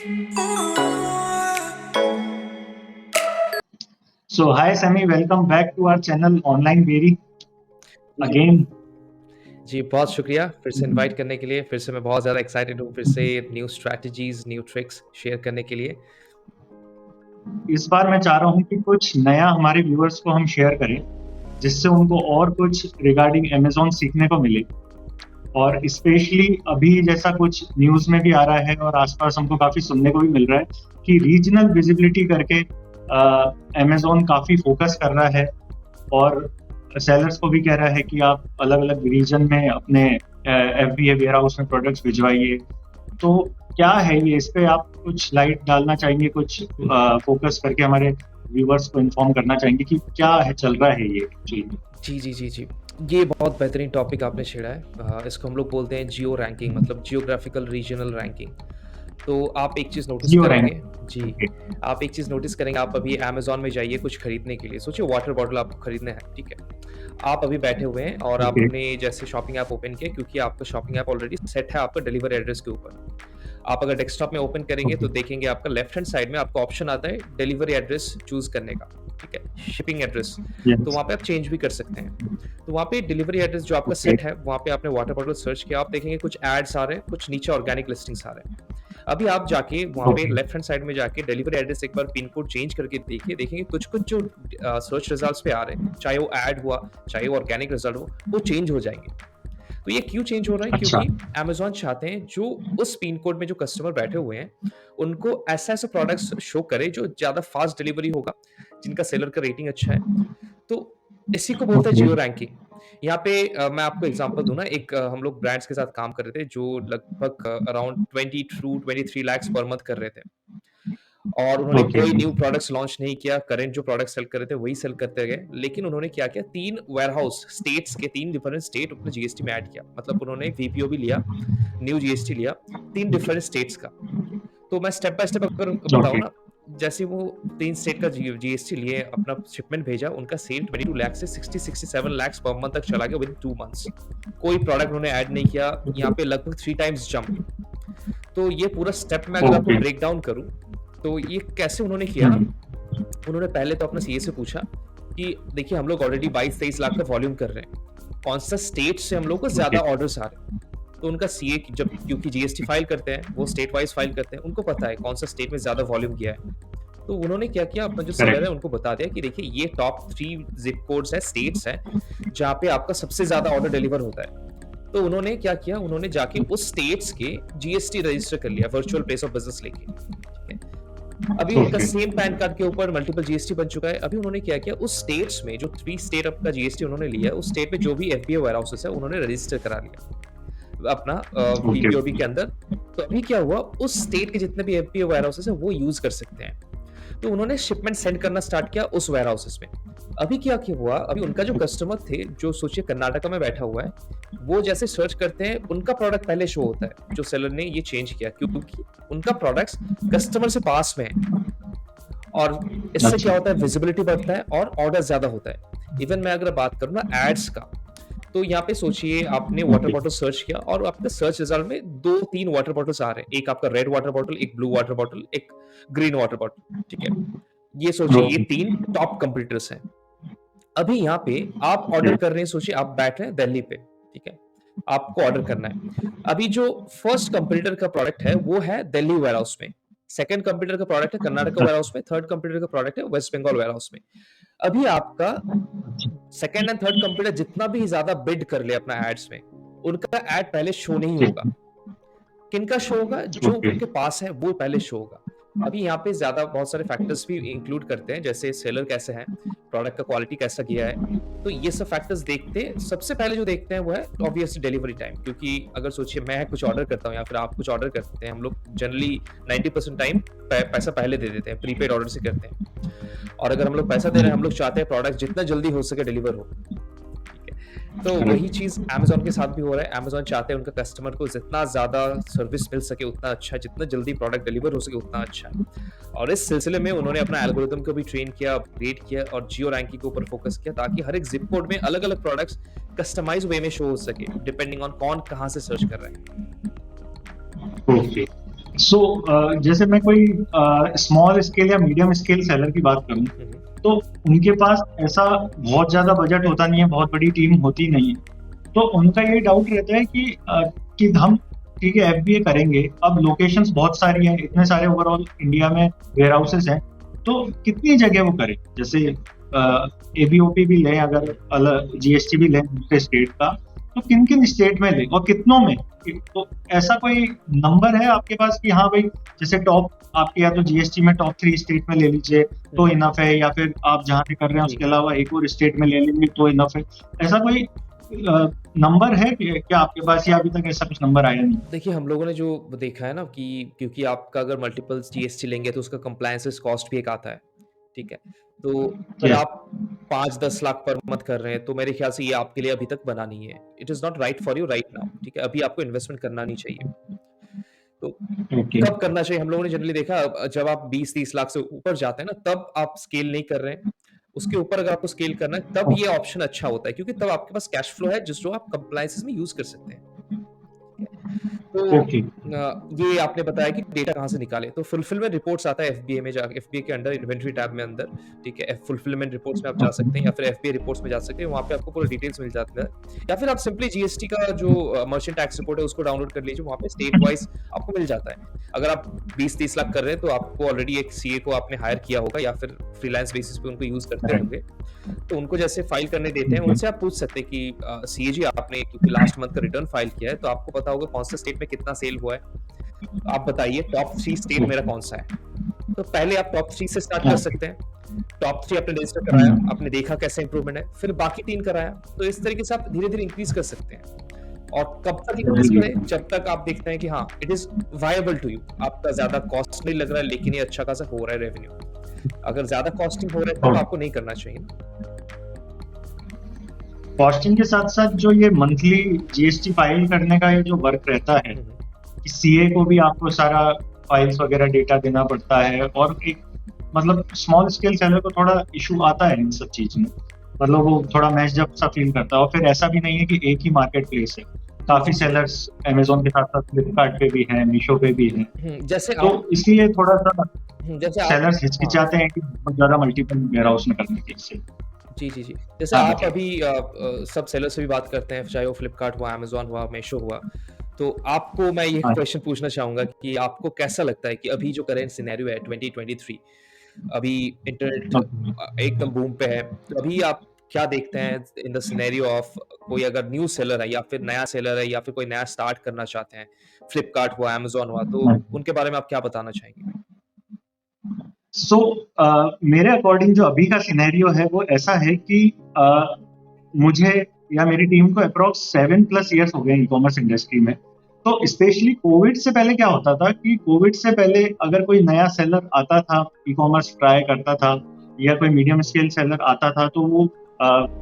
So hi Sammy, welcome back to our channel Online Berry again. जी, बहुत शुक्रिया फिर से इनवाइट करने के लिए। फिर से मैं बहुत ज़्यादा एक्साइटेड हूँ फिर से new strategies, new tricks share करने के लिए। इस बार मैं चाह रहा हूँ कि कुछ नया हमारे व्यूअर्स को हम शेयर करें, जिससे उनको और कुछ रिगार्डिंग अमेज़न सीखने को मिले। और स्पेशली अभी जैसा कुछ न्यूज़ में भी आ रहा है और आसपास हमको काफ़ी सुनने को भी मिल रहा है कि रीजनल विजिबिलिटी करके अमेज़न काफ़ी फोकस कर रहा है और सेलर्स को भी कह रहा है कि आप अलग-अलग रीजन में अपने FBA वेयरहाउस में प्रोडक्ट्स भिजवाइए। तो क्या है ये? इस पे आप कुछ लाइट डालना चाहेंगे, कुछ फोकस करके हमारे व्यूअर्स को इन्फॉर्म करना चाहेंगे कि क्या है, चल रहा है ये एक्चुअली? जी। ये बहुत बेहतरीन टॉपिक आपने छेड़ा है। इसको हम लोग बोलते हैं जियो रैंकिंग मतलब जियोग्राफिकल रीजनल रैंकिंग। तो आप एक चीज़ नोटिस जियो रैंक। करेंगे जी, ओके, आप एक चीज़ नोटिस करेंगे आप अभी अमेज़न में जाइए कुछ खरीदने के लिए, सोचिए वाटर बॉटल आपको खरीदना है, ठीक है? आप अभी बैठे हुए हैं और ओके, आपने जैसे शॉपिंग ऐप ओपन किया क्योंकि आपका शॉपिंग ऐप ऑलरेडी सेट है आपका डिलीवरी एड्रेस के ऊपर। आप अगर डेस्कटॉप में ओपन करेंगे ओके, तो देखेंगे आपका लेफ्ट हैंड साइड में आपको ऑप्शन आता है डिलीवरी एड्रेस चूज़ करने का, ठीक है? शिपिंग एड्रेस, तो यस, वहाँ पे आप चेंज भी कर सकते हैं। तो वहाँ पे डिलीवरी एड्रेस जो आपका ओके, सेट है, वहाँ पे आपने वाटर बॉटल सर्च किया, आप देखेंगे कुछ एड्स आ रहे हैं, कुछ नीचे ऑर्गेनिक लिस्टिंग्स आ रहे हैं। अभी आप जाके वहाँ पे ओके, लेफ्ट हैंड साइड में जाके डिलीवरी एड्रेस एक बार पिन कोड चेंज करके देखिए, देखेंगे कुछ-कुछ जो सर्च रिजल्ट्स पे आ रहे हैं, चाहे वो ऐड हुआ, चाहे वो ऑर्गेनिक रिजल्ट हो, वो चेंज हो जाएँगे। तो ये क्यों चेंज हो रहा है? अच्छा, क्योंकि अमेज़न चाहते हैं जो उस पिन कोड में जो कस्टमर बैठे हुए हैं, उनको ऐसा-ऐसा प्रोडक्ट्स शो करे जो ज़्यादा फास्ट डिलीवरी होगा, जिनका सेलर का रेटिंग अच्छा है। तो इसी को बोलते हैं ओके, जियो रैंकिंग। यहाँ पे मैं आपको एग्ज़ाम्पल दूँ ना, एक हम लोग ब्रांड्स के साथ काम कर रहे थे जो लगभग around 20 to 23 lakhs per month कर रहे थे। और उन्होंने ओके, कोई न्यू प्रोडक्ट्स लॉन्च नहीं किया, करंट जो प्रोडक्ट सेल कर रहे थे वही सेल करते गए। लेकिन उन्होंने क्या किया 3 वेयरहाउस स्टेट्स के 3 डिफरेंट स्टेट अपने जीएसटी में ऐड किया। मतलब उन्होंने वीपीओ भी लिया, न्यू जीएसटी लिया, 3 डिफरेंट स्टेट्स का। तो मैं स्टेप बाय स्टेप अगर बताऊँ ओके, ना, जैसे वो 3 स्टेट का जीएसटी लिए, अपना शिपमेंट भेजा, उनका सेल 22 लाख से 60-67 लाख पर मंथ तक चला गया विदिन 2 मंथ्स। कोई प्रोडक्ट उन्होंने ऐड नहीं किया, यहाँ पे लगभग 3 टाइम्स जंप। तो ये पूरा स्टेप मैं अगर आपको ओके, ब्रेक डाउन करूँ, तो ये कैसे उन्होंने किया ना, हुँ, उन्होंने पहले तो अपना सीए से पूछा कि देखिए हम लोग ऑलरेडी 22-23 लाख का वॉल्यूम कर रहे हैं, कौन सा स्टेट से हम लोग को ओके, ज़्यादा ऑर्डर्स आ रहे हैं। तो उनका सीए जब क्योंकि जीएसटी फाइल करते हैं, वो स्टेट वाइज़ फाइल करते हैं, उनको पता है कौन सा स्टेट में ज़्यादा वॉल्यूम गया है। तो उन्होंने क्या किया, अपना जो सेलर है करेक्ट, उनको बता दिया कि देखिए ये टॉप 3 ज़िप कोड्स हैं, स्टेट्स हैं, जहाँ पे आपका सबसे ज़्यादा ऑर्डर डिलीवर होता है। तो उन्होंने क्या किया, उन्होंने जाके उस स्टेट्स के जीएसटी रजिस्टर कर लिया वर्चुअल प्लेस ऑफ बिज़नेस लेके, ठीक है? अभी उनका ओके, सेम पैन कार्ड के ऊपर मल्टीपल जीएसटी बन चुका है। अभी उन्होंने क्या किया, उस स्टेट्स में जो 3 स्टेट आपका जीएसटी उन्होंने लिया है, उस स्टेट में जो भी एफबीओ वेयरहाउसेस है, उन्होंने रजिस्टर करा लिया अपना ओके, वीपीओबी के अंदर। तो अभी क्या हुआ, उस स्टेट के जितने भी एफबीओ वेयरहाउसेस है, वो यूज़ कर सकते हैं। तो उन्होंने शिपमेंट सेंड करना स्टार्ट किया उस वेयरहाउसेस में। अभी क्या क्या हुआ, अभी उनका जो कस्टमर थे, जो सोचिए कर्नाटक में बैठा हुआ है, वो जैसे सर्च करते हैं, उनका प्रोडक्ट पहले शो होता है। जो सेलर ने ये चेंज किया क्योंकि उनका प्रोडक्ट्स कस्टमर से पास में है। और इससे अच्छा, क्या होता है, विजिबिलिटी बढ़ता है और ऑर्डर ज़्यादा होता है। इवन मैं अगर बात करूँ ना एड्स का, तो यहाँ पे सोचिए आपने वाटर ओके, बॉटल सर्च किया और आपके सर्च रिजल्ट में 2-3 वाटर बॉटल्स आ रहे हैं। एक आपका रेड वाटर बॉटल, एक ब्लू वाटर बॉटल, एक ग्रीन वाटर बॉटल, ठीक है? ये सोचिए ये ओके, 3 टॉप कंपीटिटर्स हैं। अभी यहाँ पे आप ओके, ऑर्डर कर रहे हैं, सोचिए आप बैठ रहे हैं दिल्ली पे, ठीक है? आपको ऑर्डर करना है। अभी जो फर्स्ट कंपीटिटर का प्रोडक्ट है, वो है दिल्ली वेयरहाउस में। सेकंड कंपीटिटर का प्रोडक्ट है कर्नाटक वेयरहाउस में, थर्ड कंपीटिटर का प्रोडक्ट है वेस्ट बंगाल वेयरहाउस में। अभी आपका अच्छा, सेकंड एंड थर्ड कंपीटिटर जितना भी ज़्यादा बिड कर ले अपना एड्स में, उनका एड पहले शो नहीं ठीक होगा। है, किनका शो होगा? जो ओके, उनके पास है वो पहले शो होगा। अभी यहाँ पे ज़्यादा बहुत सारे फैक्टर्स भी इंक्लूड करते हैं, जैसे सेलर कैसे हैं, प्रोडक्ट का क्वालिटी कैसा गया है। तो ये सब फैक्टर्स देखते सबसे पहले जो देखते हैं वो है ऑब्वियसली डिलीवरी टाइम, क्योंकि अगर सोचिए मैं कुछ ऑर्डर करता हूँ या फिर आप कुछ ऑर्डर करते हैं, हम लोग जनरली 90% टाइम पैसा पहले दे देते हैं, प्रीपेड ऑर्डर से करते हैं। और अगर हम लोग पैसा दे रहे हैं, हम लोग चाहते हैं प्रोडक्ट जितना जल्दी हो सके डिलीवर हो। ठीक है। तो वही करेक्ट, चीज़ अमेज़न के साथ भी हो रहा है। अमेज़न चाहते हैं उनका कस्टमर को जितना ज़्यादा सर्विस मिल सके उतना अच्छा है, जितना जल्दी प्रोडक्ट डिलीवर हो सके उतना अच्छा है। और इस सिलसिले में उन्होंने अपना एल्गोरिथम को भी ट्रेन किया, अपग्रेड किया और जियो रैंकिंग के ऊपर फोकस किया, ताकि हर एक ज़िप कोड में अलग-अलग प्रोडक्ट्स कस्टमाइज़्ड वे में शो हो सके, डिपेंडिंग ऑन कौन कहाँ से सर्च कर रहा है। ओके। सो जैसे मैं कोई स्मॉल स्केल या मीडियम स्केल सेलर की बात करूं, तो उनके पास ऐसा बहुत ज्यादा बजट होता नहीं है, बहुत बड़ी टीम होती नहीं है। तो उनका ये डाउट रहता है कि हम ठीक है एफबीए करेंगे, अब लोकेशंस बहुत सारी हैं, इतने सारे ओवरऑल इंडिया में वेयर हाउसेस हैं, तो कितनी जगह वो करें। जैसे एबीओपी भी लें, अगर अलग जीएसटी भी लें दूसरे स्टेट का, तो किन किन स्टेट में लें और कितनों में। तो ऐसा कोई नंबर है आपके पास कि हाँ भाई, जैसे टॉप आपके या तो जीएसटी में टॉप 3 स्टेट में ले लीजिए तो इनफ है, या फिर आप जहाँ से कर रहे हैं उसके अलावा एक और स्टेट में ले लेंगे तो इनफ है। ऐसा कोई नंबर है क्या आपके पास, या अभी तक ऐसा कुछ नंबर आया नहीं? देखिए, हम लोगों ने जो देखा है ना कि क्योंकि आपका अगर मल्टीपल्स जीएसटी लेंगे तो उसका कंप्लायंसेस कॉस्ट भी एक आता है, ठीक है? तो अगर यस। आप 5-10 लाख पर मंथ कर रहे हैं, तो मेरे ख्याल से ये आपके लिए अभी तक बना नहीं है। It is not right for you right now, ठीक है? अभी आपको इन्वेस्टमेंट करना नहीं चाहिए। तो ओके। कब करना चाहिए? हम लोगों ने जनरली देखा जब आप 20-30 लाख से ऊपर जाते हैं ना, तब आप स्केल नहीं कर रहे हैं। उसके ऊपर अगर आपको स्केल करना है, तब ये ऑप्शन अच्छा होता है क्योंकि तब आपके पास कैश फ्लो है जो आप कंप्लायंसेस में यूज़ कर सकते हैं। तो ओके। ये आपने बताया कि डेटा कहाँ से निकालें, तो फुलफिलमेंट रिपोर्ट्स आता है एफबीए में जाके, एफबीए के अंडर इन्वेंटरी टैब में अंदर, ठीक है? फुलफिलमेंट रिपोर्ट्स में आप जा सकते हैं या फिर एफबीए रिपोर्ट्स में जा सकते हैं, वहाँ पे आपको पूरा डिटेल्स मिल जाता है। या फिर आप सिंपली जीएसटी का जो मर्चेंट टैक्स रिपोर्ट है उसको डाउनलोड कर लीजिए, वहाँ पे स्टेट वाइज़ आपको मिल जाता है। अगर आप 20-30 लाख कर रहे हैं तो आपको ऑलरेडी एक सीए को आपने हायर किया होगा या फिर फ्रीलांस बेसिस पे उनको यूज़ करते राइट। होंगे। तो उनको जैसे फाइल करने देते हैं, उनसे आप पूछ सकते हैं कि सीएजी आपने क्योंकि लास्ट मंथ का रिटर्न फाइल किया है, तो आपको पता होगा कौन से स्टेट में कितना सेल हुआ है। आप बताइए टॉप 3 स्टेट मेरा कौन-सा है? तो पहले आप टॉप 3 से स्टार्ट कर सकते हैं। टॉप 3 आपने रजिस्टर कराया, आपने देखा कैसे इंप्रूवमेंट है, फिर बाकी 3 कराया। तो इस तरीके से आप धीरे-धीरे इंक्रीज़ कर सकते हैं। और कब तक इंक्रीज़ करें? जब तक आप देखते हैं कि हाँ, it is viable to you. आपका ज़्यादा कॉस्ट नहीं लग रहा है, लेकिन ये अच्छा खासा हो रहा है रेवेन्यू। अगर ज़्यादा कॉस्टिंग हो रहा है, तब आपको नहीं करना चाहिए। कॉस्टिंग के साथ साथ जो ये मंथली जीएसटी फाइल करने का ये जो वर्क रहता है, कि सीए को भी आपको सारा फाइल्स वगैरह डेटा देना पड़ता है, और एक मतलब स्मॉल स्केल सेलर को थोड़ा इशू आता है इन सब चीज में, मतलब वो थोड़ा मैच अप सा फील करता है। और फिर ऐसा भी नहीं है कि एक ही मार्केट प्लेस है, काफी सेलर्स अमेजोन के साथ साथ फ्लिपकार्ट पे भी हैं, मीशो पे भी हैं, जैसे तो आप इसलिए थोड़ा सा जैसे आप सेलर्स हाँ। हिचकिचाते हैं कि बहुत ज्यादा मल्टीपल वेयर हाउस में करने के इससे। जी, जी, जी। जैसे हाँ आप बताइए। अभी सब सेलर से भी बात करते हैं, चाहे वो फ्लिपकार्ट हुआ, अमेज़न हुआ, मीशो हुआ। तो आपको मैं ये हाँ। क्वेश्चन पूछना चाहूँगा कि आपको कैसा लगता है कि अभी जो करंट सिनेरियो है 2023, अभी इंटरनेट एकदम बूम पे है। तो अभी आप क्या देखते हैं इन द सिनेरियो ऑफ कोई अगर न्यू सेलर है या फिर नया सेलर है या फिर कोई नया स्टार्ट करना चाहते हैं, फ्लिपकार्ट हुआ, अमेज़न हुआ, तो हाँ। उनके बारे में आप क्या बताना चाहेंगे? सो मेरे अकॉर्डिंग जो अभी का सिनेरियो है वो ऐसा है कि मुझे या मेरी टीम को अप्रॉक्स 7+ ईयर्स हो गए ई कॉमर्स इंडस्ट्री में। तो स्पेशली कोविड से पहले क्या होता था कि कोविड से पहले अगर कोई नया सेलर आता था, ई कॉमर्स ट्राई करता था, या कोई मीडियम स्केल सेलर आता था, तो वो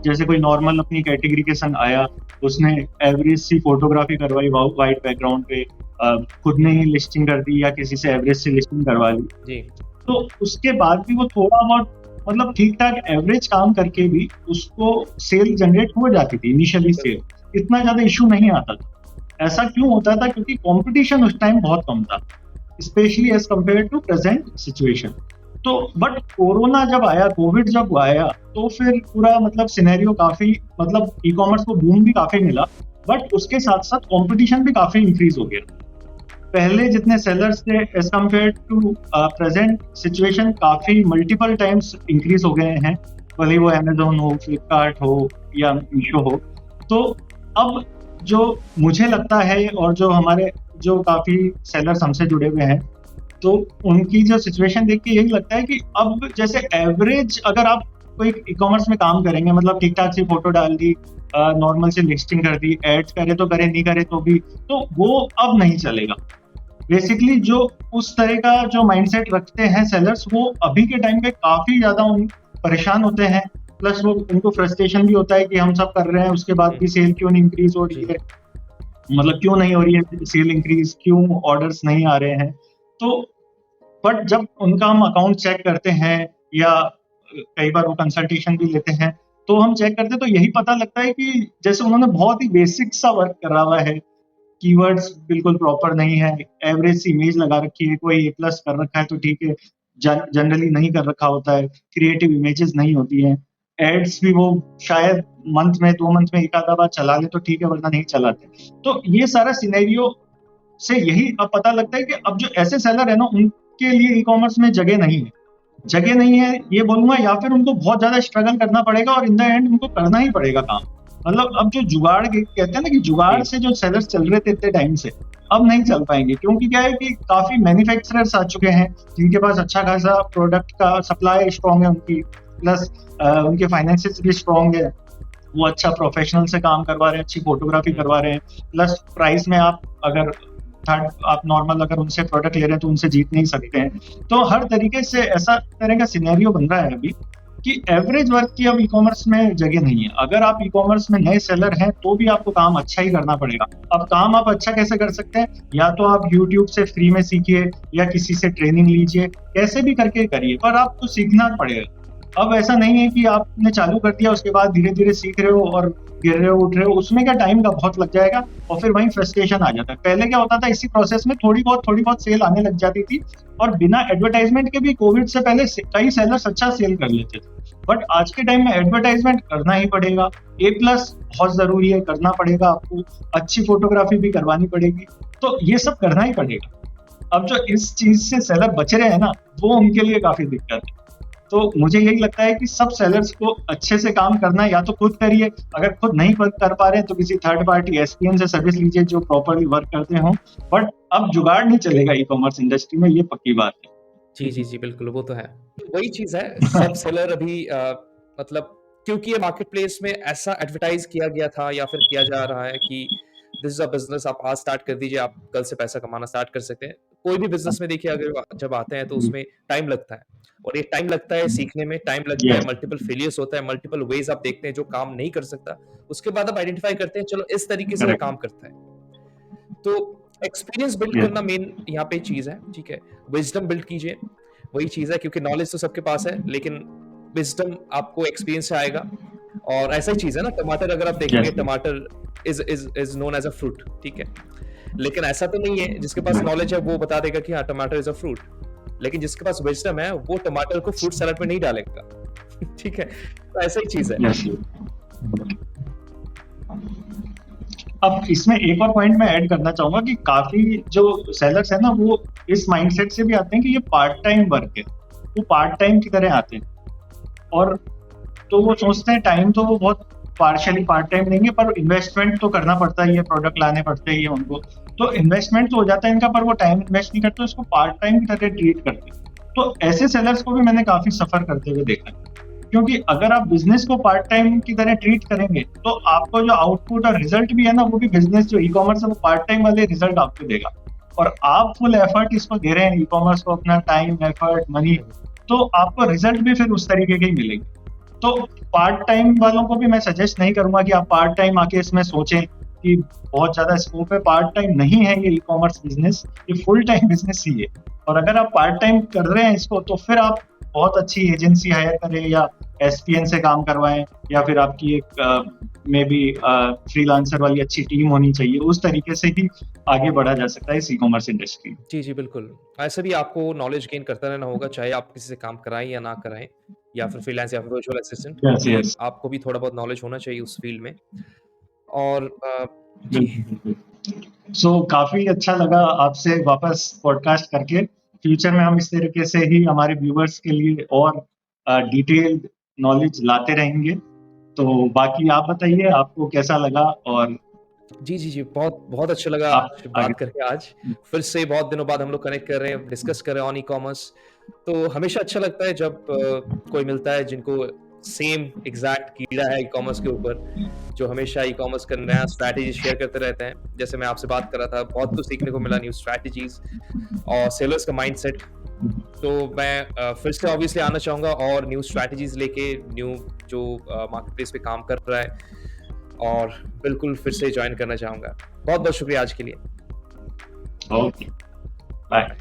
जैसे कोई नॉर्मल अपनी कैटेगरी के संग आया, उसने एवरेज सी फोटोग्राफी करवाई वाइट बैकग्राउंड पे, खुद ने ही लिस्टिंग कर दी या किसी से एवरेज से लिस्टिंग करवा ली। जी। तो उसके बाद भी वो थोड़ा बहुत मतलब ठीक ठाक एवरेज काम करके भी उसको सेल जनरेट हो जाती थी, इनिशियली सेल इतना ज्यादा इशू नहीं आता था। ऐसा क्यों होता था? क्योंकि कंपटीशन उस टाइम बहुत कम था, specially as compare to present situation. तो बट कोरोना जब आया, कोविड जब आया, तो फिर पूरा मतलब सिनेरियो काफी मतलब ई कॉमर्स को बूम भी काफी मिला, बट उसके साथ साथ कंपटीशन भी काफी इंक्रीज हो गया। पहले जितने सेलर्स थे as compare to present situation काफी मल्टीपल टाइम्स इंक्रीज हो गए हैं, भले वो अमेजोन हो, फ्लिपकार्ट हो या मीशो हो। तो अब जो मुझे लगता है और जो हमारे जो काफी सेलर्स हमसे जुड़े हुए हैं, तो उनकी जो सिचुएशन देख के यही लगता है कि अब जैसे एवरेज अगर आप कोई ई कॉमर्स में काम करेंगे, मतलब ठीक ठाक सी फोटो डाल दी, नॉर्मल से लिस्टिंग कर दी, एड्स करे तो करे, नहीं करे तो भी, तो वो अब नहीं चलेगा। बेसिकली जो उस तरह का जो माइंडसेट रखते हैं सेलर्स, वो अभी के टाइम पे काफी ज्यादा परेशान होते हैं। प्लस वो उनको फ्रस्ट्रेशन भी होता है कि हम सब कर रहे हैं, उसके बाद भी सेल क्यों नहीं इंक्रीज हो रही है, मतलब क्यों नहीं हो रही है सेल इंक्रीज, क्यों ऑर्डर्स नहीं आ रहे हैं। तो बट जब उनका हम अकाउंट चेक करते हैं या कई बार वो कंसल्टेशन भी लेते हैं, तो हम चेक करते हैं तो यही पता लगता है कि जैसे उन्होंने बहुत ही बेसिक सा वर्क करा हुआ है, कीवर्ड्स बिल्कुल प्रॉपर नहीं है, एवरेज सी इमेज लगा रखी है, कोई ए प्लस कर रखा है तो ठीक है, जनरली नहीं कर रखा होता है, क्रिएटिव इमेजेस नहीं होती हैं, एड्स भी वो शायद मंथ में 2 मंथ में एक आधा बार चला ले तो ठीक है, वरना नहीं चलाते। तो ये सारा सिनेरियो से यही अब पता लगता है कि अब जो ऐसे सेलर है ना, उनके लिए ई कॉमर्स में जगह नहीं है, जगह नहीं है ये बोलूंगा, या फिर उनको बहुत ज्यादा स्ट्रगल करना पड़ेगा और इन द एंड उनको करना ही पड़ेगा काम। मतलब अब जो जुगाड़ कहते हैं ना, कि जुगाड़ से जो सेलर्स चल रहे थे इतने टाइम से, अब नहीं चल पाएंगे, क्योंकि क्या है कि काफी मैन्युफैक्चरर्स आ चुके हैं जिनके पास अच्छा खासा प्रोडक्ट का सप्लाई स्ट्रॉन्ग है उनकी, प्लस उनके फाइनेंसेस भी स्ट्रॉन्ग है, वो अच्छा प्रोफेशनल से काम करवा रहे हैं, अच्छी फोटोग्राफी करवा रहे हैं, प्लस प्राइस में आप अगर थर्ड आप नॉर्मल अगर उनसे प्रोडक्ट ले रहे हैं तो उनसे जीत नहीं सकते हैं। तो हर तरीके से ऐसा तरह का सिनेरियो बन रहा है अभी कि एवरेज वर्क की अब ई कॉमर्स में जगह नहीं है। अगर आप ई कॉमर्स में नए सेलर हैं तो भी आपको काम अच्छा ही करना पड़ेगा। अब काम आप अच्छा कैसे कर सकते हैं, या तो आप यूट्यूब से फ्री में सीखिए या किसी से ट्रेनिंग लीजिए, कैसे भी करके करिए, पर आपको सीखना पड़ेगा। अब ऐसा नहीं है कि आपने चालू कर दिया उसके बाद धीरे धीरे सीख रहे हो और गिर रहे हो उठ रहे हो, उसमें क्या टाइम का बहुत लग जाएगा और फिर वहीं फ्रस्ट्रेशन आ जाता है। पहले क्या होता था, इसी प्रोसेस में थोड़ी बहुत सेल आने लग जाती थी और बिना एडवर्टाइजमेंट के भी कोविड से पहले कई सेलर्स अच्छा सेल कर लेते थे। बट आज के टाइम में एडवर्टाइजमेंट करना ही पड़ेगा, ए प्लस बहुत जरूरी है, करना पड़ेगा आपको, अच्छी फोटोग्राफी भी करवानी पड़ेगी, तो ये सब करना ही पड़ेगा। अब जो इस चीज से सेलर बच रहे हैं ना, वो उनके लिए काफी दिक्कत है। तो मुझे यही लगता है कि सब सेलर्स को अच्छे से काम करना है, या तो खुद करिए, अगर खुद नहीं कर पा रहे हैं तो किसी थर्ड पार्टी एसपीएन से सर्विस लीजिए जो प्रॉपरली वर्क करते हो। बट अब जुगाड़ नहीं चलेगा ई कॉमर्स इंडस्ट्री में, ये पक्की बात है। जी, बिल्कुल, वो तो है। वही चीज़ है, सब सेलर अभी मतलब क्योंकि ये मार्केट प्लेस में ऐसा एडवर्टाइज़ किया गया था या फिर किया जा रहा है कि दिस इज़ अ बिज़नेस, आप आज स्टार्ट कर दीजिए, आप कल से पैसा कमाना स्टार्ट कर सकते हैं। कोई भी बिज़नेस में देखिए, अगर जब आते हैं तो उसमें टाइम लगता है और ये टाइम लगता है सीखने में, टाइम लगता है, यस, मल्टीपल फेलियर्स होता है, मल्टीपल वेज़ आप देखते हैं जो काम नहीं कर सकता, उसके बाद आप आइडेंटिफ़ाई करते हैं, चलो इस तरीके से वो करेक्ट, काम करता है। तो एक्सपीरियंस बिल्ड यस, करना मेन यहाँ पे चीज़ है, ठीक है? विज़डम बिल्ड कीजिए, वही चीज़ है, क्योंकि नॉलेज तो सबके पास है, लेकिन विज़डम आपको एक्सपीरियंस से आएगा। और ऐसा ही चीज़ है ना, टमाटर अगर आप देखेंगे, यस, टमाटर is known as a fruit, ठीक है? लेकिन ऐसा तो नहीं है, जिसके पास नॉलेज है वो बता देगा कि हाँ, टमाटर इज़ अ फ्रूट। लेकिन जिसके पास विज़डम है, वो टमाटर को फ्रूट सैलेड में नहीं डालेगा। ठीक है? तो ऐसा ही चीज़ है। यस। अब इसमें एक और पॉइंट मैं ऐड करना चाहूंगा कि काफी जो सेलर्स है ना, वो इस माइंडसेट से भी आते हैं कि ये पार्ट टाइम वर्क है, वो पार्ट टाइम की तरह आते हैं, और तो वो सोचते हैं टाइम तो वो बहुत पार्शियली पार्ट टाइम देंगे, पर इन्वेस्टमेंट तो करना पड़ता है, ये प्रोडक्ट लाने पड़ते हैं ये उनको, तो इन्वेस्टमेंट तो हो जाता है इनका, पर वो टाइम इन्वेस्ट नहीं करते, उसको पार्ट टाइम की तरह ट्रीट करते हैं। तो ऐसे सेलर्स को भी मैंने काफी सफर करते हुए देखा है, क्योंकि अगर आप बिजनेस को पार्ट टाइम की तरह ट्रीट करेंगे तो आपको जो आउटपुट और रिजल्ट भी है ना, वो भी बिजनेस जो ई कॉमर्स है वो पार्ट टाइम वाले रिजल्ट आपको देगा, और आप फुल एफर्ट इसको दे रहे हैं ई कॉमर्स को, अपना टाइम एफर्ट मनी, तो आपको रिजल्ट भी फिर उस तरीके के ही मिलेंगे। तो पार्ट टाइम वालों को भी मैं सजेस्ट नहीं करूंगा कि आप पार्ट टाइम आके इसमें सोचें कि बहुत ज्यादा स्कोप है, पार्ट टाइम नहीं है ये ई कॉमर्स बिजनेस, ये फुल टाइम बिजनेस ही है। और अगर आप पार्ट टाइम कर रहे हैं इसको, तो फिर आप बहुत अच्छी एजेंसी हायर करें या एसपीएन से काम करवाएं, या फिर आपकी एक मे बी फ्रीलांसर वाली अच्छी टीम होनी चाहिए, उस तरीके से ही आगे बढ़ा जा सकता है इस ई कॉमर्स इंडस्ट्री। जी, बिल्कुल। ऐसे भी आपको नॉलेज गेन करता रहना होगा, चाहे आप किसी से काम कराएँ या ना कराएँ, या फिर फ्रीलांस या फिर वर्चुअल असिस्टेंट, यस, यस, आपको भी थोड़ा बहुत नॉलेज होना चाहिए उस फ़ील्ड में। और जी, बिल्कुल, बिल्कुल। सो काफी अच्छा लगा आपसे वापस पॉडकास्ट करके। फ्यूचर में हम इस तरीके से ही हमारे व्यूअर्स के लिए और डिटेल्ड नॉलेज लाते रहेंगे। तो बाकी आप बताइए आपको कैसा लगा, और जी, बहुत बहुत अच्छा लगा आप आपसे आगे। बात करके आज। फिर से बहुत दिनों बाद हम लोग कनेक्ट कर रहे हैं, डिस्कस कर रहे हैं ऑन ई-कॉमर्स। तो हमेशा अच्छा लगता है जब कोई मिलता है जिनको सेम एग्ज़ैक्ट कीड़ा है ई-कॉमर्स के ऊपर, जो हमेशा ई-कॉमर्स का नया स्ट्रैटेजी शेयर करते रहते हैं। जैसे मैं आपसे बात कर रहा था, बहुत कुछ सीखने को मिला, न्यू स्ट्रैटेजीज़ और सेलर्स का माइंडसेट। तो मैं फिर से ऑब्वियसली आना चाहूँगा और न्यू स्ट्रैटेजीज़ लेके, न्यू जो मार्केट प्लेस पे काम कर रहा है, और बिल्कुल फिर से जॉइन करना चाहूँगा। बहुत-बहुत शुक्रिया आज के लिए। Okay, bye.